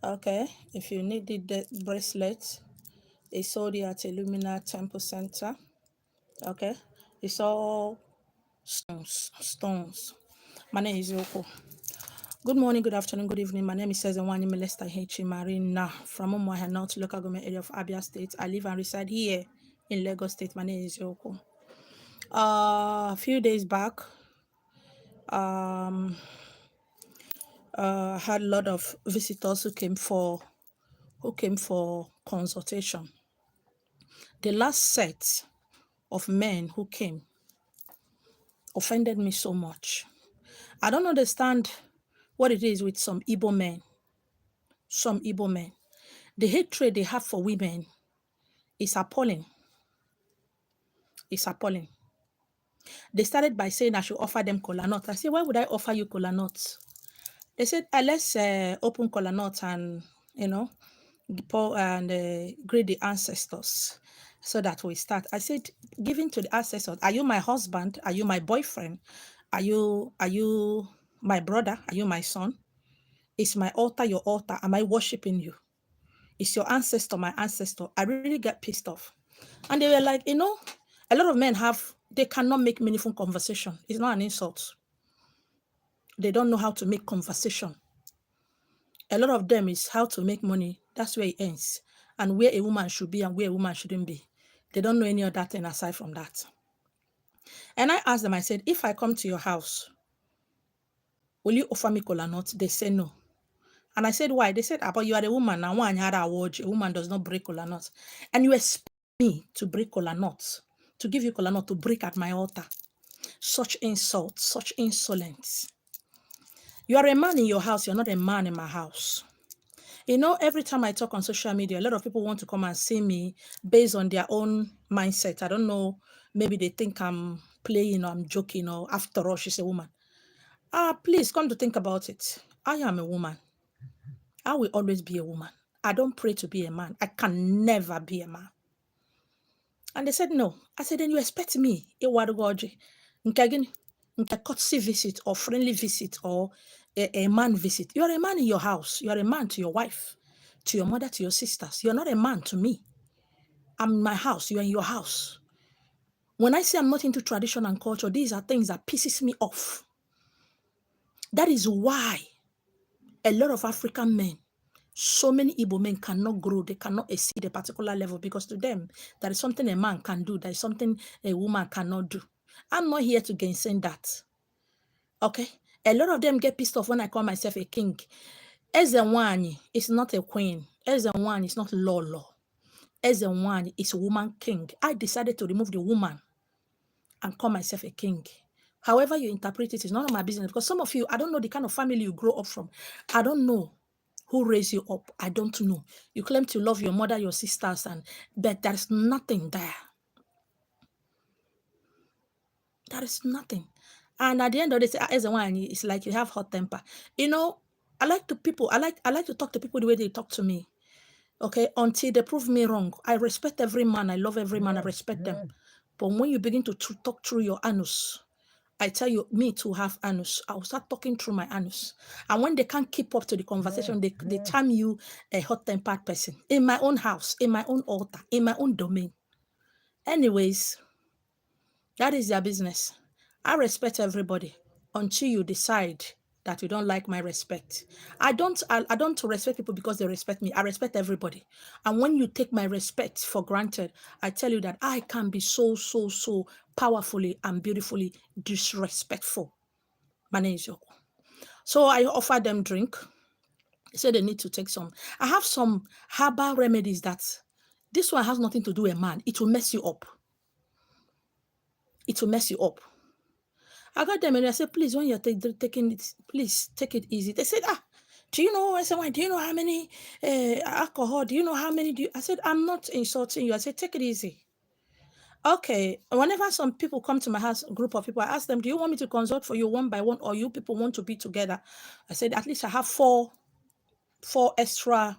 Okay, if you need the bracelet, it's sold here at Illumina Temple Center. Okay, it's all stones. My name is Yoko. Good morning, good afternoon, good evening. My name is Esther Marina from Umuahia North Local Government Area of Abia State. I live and reside here in Lagos State. My name is Yoko. A few days back, I had a lot of visitors who came for consultation. The last set of men who came offended me so much. I don't understand what it is with some Igbo men. Some Igbo men. The hatred they have for women is appalling. It's appalling. They started by saying I should offer them kola nut. I said, why would I offer you kola nuts? They said, let's open kola nut and, pour and greet the ancestors so that we start. I said, giving to the ancestors, are you my husband? Are you my boyfriend? Are you my brother? Are you my son? Is my altar your altar? Am I worshiping you? Is your ancestor my ancestor? I really get pissed off. And they were like, a lot of men they cannot make meaningful conversation. It's not an insult. They don't know how to make conversation. A lot of them is how to make money. That's where it ends. And where a woman should be and where a woman shouldn't be. They don't know any other thing aside from that. And I asked them, I said, if I come to your house, will you offer me kola nut? They said no. And I said, why? They said, but you are a woman. Now, a woman does not break kola nuts. And you expect me to break kola nuts, to give you kola nut, to break at my altar. Such insult, such insolence. You are a man in your house. You're not a man in my house. Every time I talk on social media, a lot of people want to come and see me based on their own mindset. I don't know. Maybe they think I'm playing or I'm joking or after all, she's a woman. Please come to think about it. I am a woman. I will always be a woman. I don't pray to be a man. I can never be a man. And they said, no. I said, then you expect me, a courtesy visit or friendly visit or a man visit. You are a man in your house. You are a man to your wife, to your mother, to your sisters. You're not a man to me. I'm in my house. You're in your house. When I say I'm not into tradition and culture, these are things that pisses me off. That is why a lot of African men, so many Igbo men cannot grow. They cannot exceed a particular level because to them, there is something a man can do. There is something a woman cannot do. I'm not here to gainsay that. Okay? A lot of them get pissed off when I call myself a king. Ezenwani is not a queen. Ezenwani is not Lolo. Ezenwani is a woman king. I decided to remove the woman and call myself a king. However you interpret it is none of my business because some of you, I don't know the kind of family you grow up from. I don't know who raised you up. I don't know. You claim to love your mother, your sisters, but there's nothing there. There is nothing. And at the end of the day, as a one, it's like you have hot temper. I like to talk to people the way they talk to me. Okay, until they prove me wrong. I respect every man. I love every man. I respect them. But when you begin to talk through your anus, I tell you, me to have anus, I'll start talking through my anus. And when they can't keep up to the conversation, they term you a hot-tempered person. In my own house, in my own altar, in my own domain. Anyways, that is their business. I respect everybody until you decide that you don't like my respect. I don't respect people because they respect me. I respect everybody. And when you take my respect for granted, I tell you that I can be so powerfully and beautifully disrespectful. My name is Yoko. So I offer them drink. They say they need to take some. I have some herbal remedies that this one has nothing to do with a man. It will mess you up. It will mess you up. I got them and I said, please, when you're taking it, please take it easy. They said, do you know, I said, do you know how many alcohol? Do you know how many I said, I'm not insulting you. I said, take it easy. Okay. Whenever some people come to my house, a group of people, I ask them, do you want me to consult for you one by one or you people want to be together? I said, at least I have four extra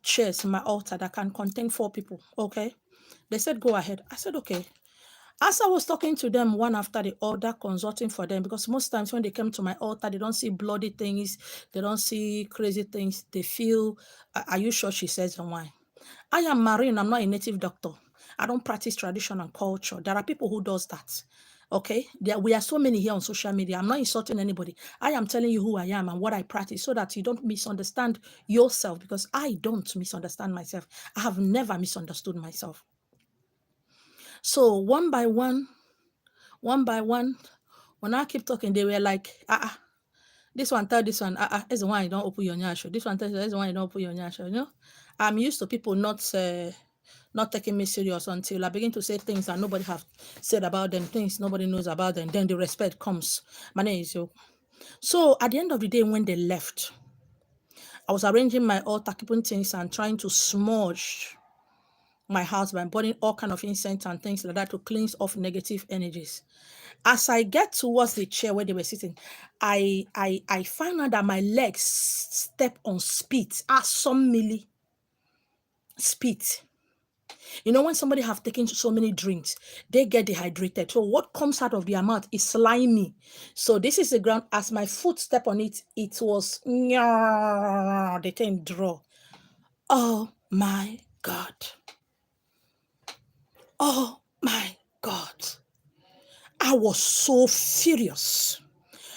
chairs in my altar that can contain 4 people. Okay. They said, go ahead. I said, okay. As I was talking to them one after the other, consulting for them, because most times when they come to my altar, they don't see bloody things, they don't see crazy things. They feel, are you sure she says and why? I am Marine, I'm not a native doctor. I don't practice tradition and culture. There are people who does that. Okay, we are so many here on social media. I'm not insulting anybody. I am telling you who I am and what I practice so that you don't misunderstand yourself, because I don't misunderstand myself. I have never misunderstood myself. So one by one, when I keep talking, they were like, this one tell this one, that's the one you don't open your nyasho. This one tell that's the one you don't open your nyasho. You know, I'm used to people not taking me serious until I begin to say things that nobody have said about them, things nobody knows about them. Then the respect comes. My name is you. So at the end of the day, when they left, I was arranging my altar, keeping things and trying to smudge my house by burning all kind of incense and things like that to cleanse off negative energies. As I get towards the chair where they were sitting, I found out that my legs step on spit, some milli spit. You know, when somebody have taken so many drinks, they get dehydrated. So what comes out of their mouth is slimy. So this is the ground. As my foot step on it, it was the thing draw. Oh my God. Oh my God. I was so furious.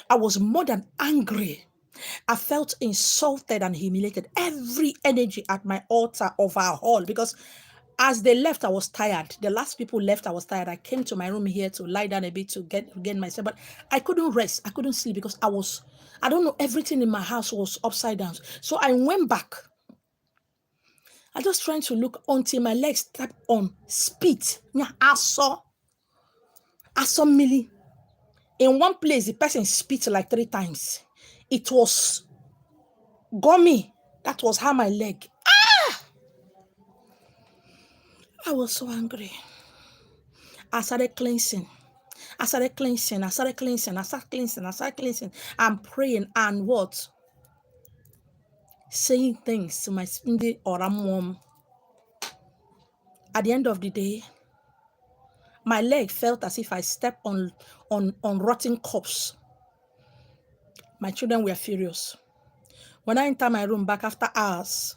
I was more than angry. I felt insulted and humiliated. Every energy at my altar overhauled, because as they left, I was tired. The last people left, I was tired. I came to my room here to lie down a bit to gain myself, but I couldn't rest. I couldn't sleep because I don't know, everything in my house was upside down. So I went back. I just trying to look until my legs stepped on spit. Yeah, I saw milli. In one place, the person spit like 3 times. It was gummy. That was how my leg. I was so angry. I started cleansing. I'm praying and what? Saying things to my spindi or mom. At the end of the day, my leg felt as if I stepped on rotten corpse. My children were furious. When I entered my room back after hours,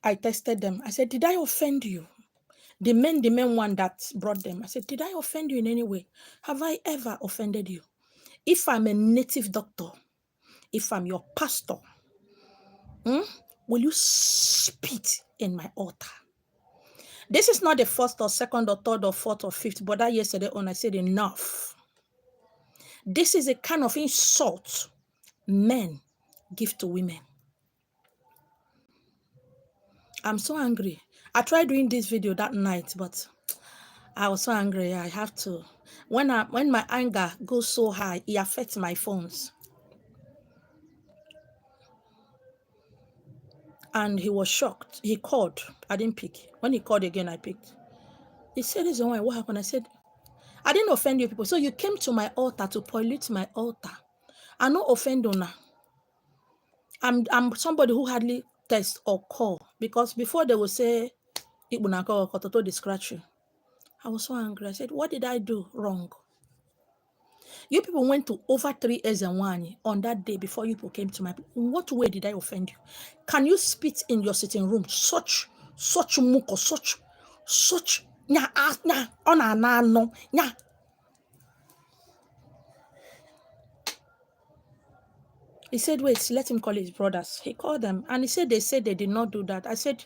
I tested them. I said, did I offend you? The men one that brought them. I said, did I offend you in any way? Have I ever offended you? If I'm a native doctor, if I'm your pastor, will you spit in my altar? This is not the first or second or third or fourth or fifth, but that yesterday on I said enough. This is a kind of insult men give to women. I'm so angry. I tried doing this video that night, but I was so angry. I have to. When my anger goes so high, it affects my phones. And he was shocked. He called. I didn't pick. When he called again, I picked. He said, "This is why. What happened?" I said, "I didn't offend you people. So you came to my altar to pollute my altar. I no offend you now. I'm somebody who hardly text or call, because before they will say, "Ibunako they scratch you." I was so angry. I said, "What did I do wrong? You people went to over 3 years and 1 on that day before you people came to my. In what way did I offend you? Can you spit in your sitting room? Such muko, such no. He said, wait, let him call his brothers. He called them and he said they did not do that. I said,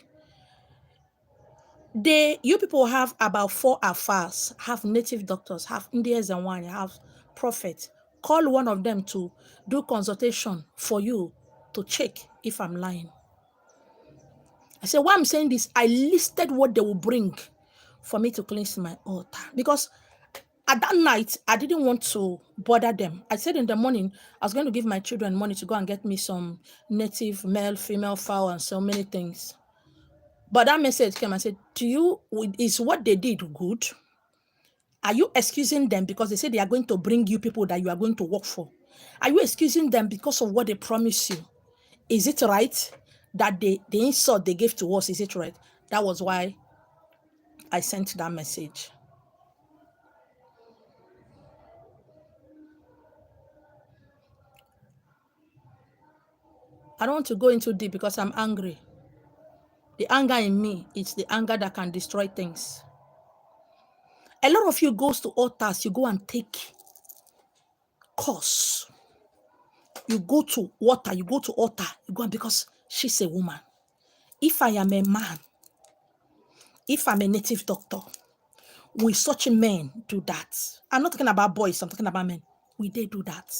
you people have about 4 affairs, have native doctors, have Indians and 1, have prophets. Call one of them to do consultation for you to check if I'm lying. I said, why I'm saying this, I listed what they will bring for me to cleanse my altar. Because at that night, I didn't want to bother them. I said in the morning, I was going to give my children money to go and get me some native male, female fowl and so many things. But that message came and said, is what they did good? Are you excusing them because they say they are going to bring you people that you are going to work for? Are you excusing them because of what they promised you? Is it right that the insult they gave to us, is it right? That was why I sent that message. I don't want to go into deep because I'm angry. The anger in me, it's the anger that can destroy things. A lot of you goes to altars, you go and take course. You go to water, you go to altar, you go and because she's a woman. If I am a man, if I'm a native doctor, will such men do that? I'm not talking about boys, I'm talking about men. Will they do that?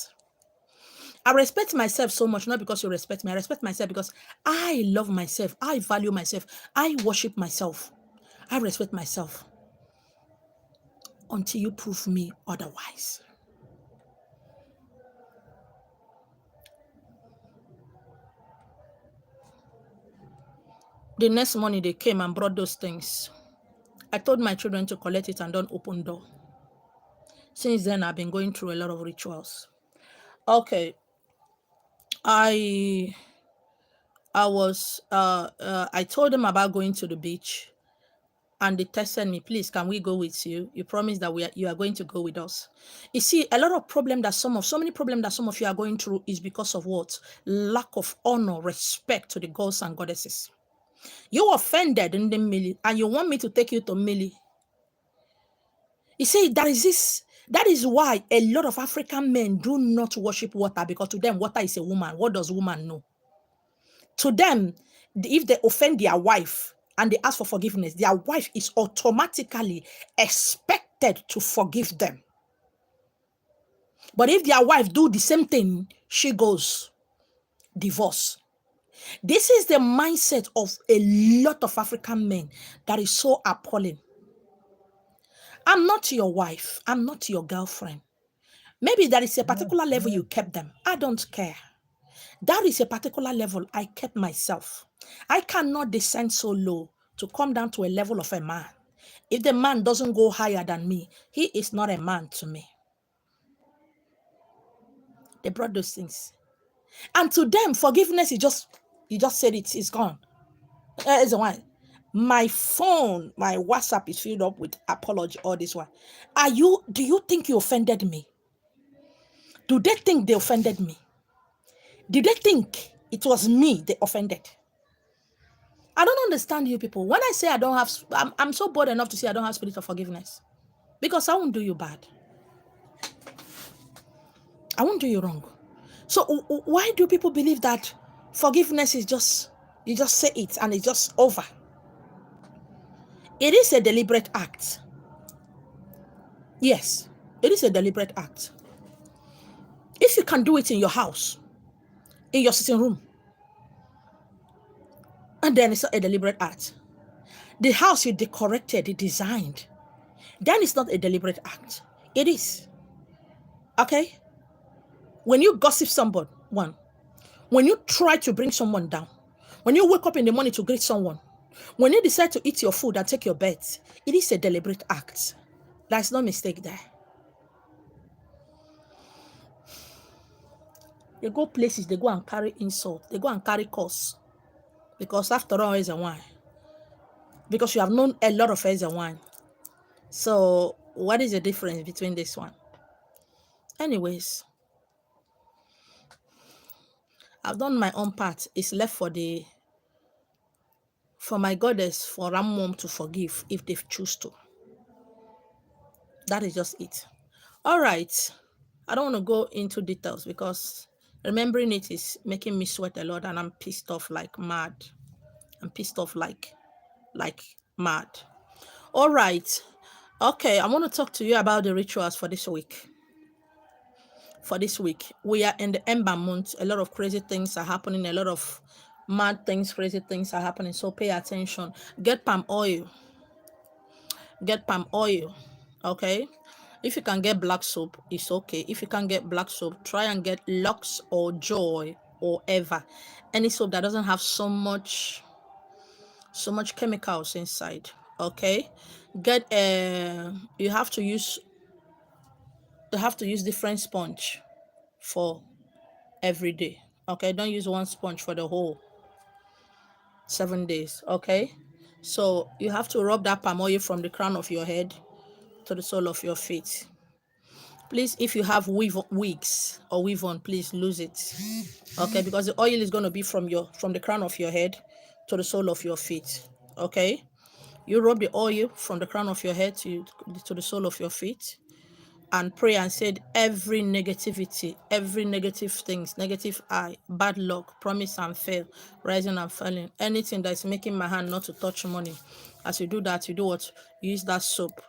I respect myself so much, not because you respect me. I respect myself because I love myself. I value myself. I worship myself. I respect myself until you prove me otherwise. The next morning they came and brought those things. I told my children to collect it and don't open door. Since then, I've been going through a lot of rituals. Okay. I told them about going to the beach, and they texted me, please, can we go with you? You promise that you are going to go with us. You see, a lot of problem that so many problems that some of you are going through is because of what? Lack of honor, respect to the gods and goddesses. You offended in the Millie, and you want me to take you to Millie. You see, that is why a lot of African men do not worship water, because to them, water is a woman. What does woman know? To them, if they offend their wife and they ask for forgiveness, their wife is automatically expected to forgive them. But if their wife do the same thing, she goes divorce. This is the mindset of a lot of African men that is so appalling. I'm not your wife. I'm not your girlfriend. Maybe there is a particular level you kept them. I don't care. That is a particular level I kept myself. I cannot descend so low to come down to a level of a man. If the man doesn't go higher than me, he is not a man to me. They brought those things. And to them, forgiveness is just, you just said it's gone. It's the one. My phone, my WhatsApp is filled up with apology, all this one. Do you think you offended me? Do they think they offended me? Did they think it was me they offended? I don't understand you people. When I say I don't have, I'm so bold enough to say I don't have spirit of forgiveness. Because I won't do you bad. I won't do you wrong. So why do people believe that forgiveness is just, you just say it and it's just over? It is a deliberate act. Yes, it is a deliberate act. If you can do it in your house, in your sitting room, and then it's not a deliberate act. The house you decorated, you designed, then it's not a deliberate act. It is. Okay? When you gossip someone, when you try to bring someone down, when you wake up in the morning to greet someone, when you decide to eat your food and take your bed, it is a deliberate act. There's no mistake there. They go places, they go and carry insult, they go and carry curse. Because after all, it's a wine. Because you have known a lot of eggs and wine. So what is the difference between this one? Anyways, I've done my own part. It's left for my goddess, for Ram to forgive if they choose to. That is just it. All right. I don't want to go into details because remembering it is making me sweat a lot, and I'm pissed off like mad. I'm pissed off like mad. All right. Okay, I want to talk to you about the rituals for this week. For this week, we are in the Ember month. A lot of crazy things are happening. A lot of mad things, crazy things are happening. So pay attention. Get palm oil. Get palm oil. Okay. If you can get black soap, it's okay. If you can't get black soap, try and get Lux or Joy or Ever. Any soap that doesn't have so much chemicals inside. Okay. Get you have to use different sponge for every day. Okay, don't use one sponge for the whole 7 days. Okay, so you have to rub that palm oil from the crown of your head to the sole of your feet. Please, if you have wigs or weave on, please lose it. Okay, because the oil is going to be from the crown of your head to the sole of your feet. Okay, you rub the oil from the crown of your head to the sole of your feet, and pray and said every negativity, every negative things, negative eye, bad luck, promise and fail, rising and falling, anything that is making my hand not to touch money. As you do that, you do what? You use that soap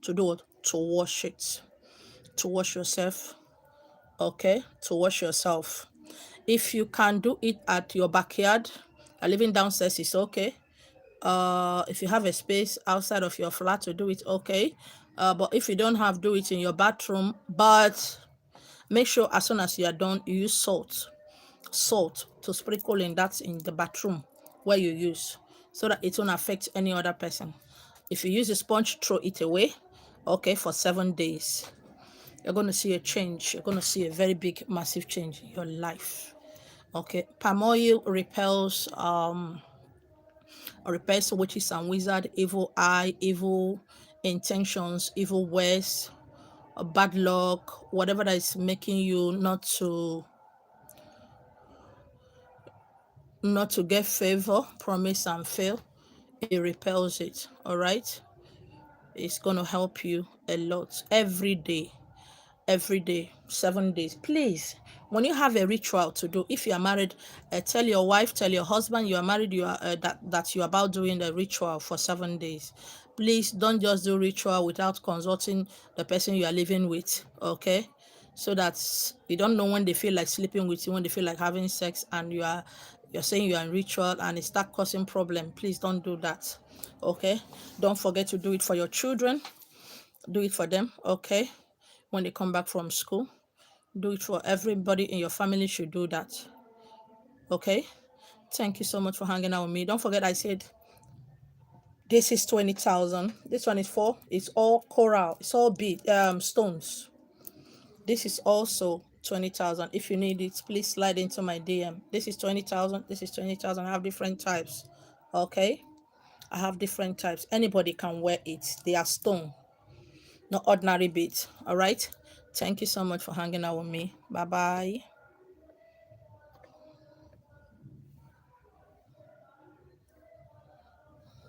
to do what? To wash it, to wash yourself. Okay, to wash yourself. If you can do it at your backyard, living downstairs is okay. If you have a space outside of your flat to do it, okay. But if you don't have, do it in your bathroom. But make sure as soon as you are done, you use salt to sprinkle in the bathroom where you use, so that it won't affect any other person. If you use a sponge, throw it away. Okay, for 7 days, you're going to see a change. You're going to see a very big, massive change in your life. Okay, palm oil repels witches and wizard, evil eye, evil intentions, evil words, bad luck, whatever that is making you not to get favor, promise and fail. It repels it. All right, it's going to help you a lot every day, 7 days. Please, when you have a ritual to do, if you are married, tell your wife, tell your husband you are married, you are that you're about doing the ritual for 7 days. Please don't just do ritual without consulting the person you are living with. Okay, so that you don't know when they feel like sleeping with you, when they feel like having sex, and you're saying you are in ritual and it start causing problem. Please don't do that. Okay, don't forget to do it for your children. Do it for them. Okay, when they come back from school, do it for everybody in your family. Should do that. Okay, thank you so much for hanging out with me. Don't forget I said this is 20,000. This one is for, it's all coral, it's all bead stones. This is also 20,000. If you need it, please slide into my DM. This is 20,000. This is 20,000. I have different types. Okay, I have different types. Anybody can wear it. They are stone, not ordinary beads. All right, thank you so much for hanging out with me. Bye bye.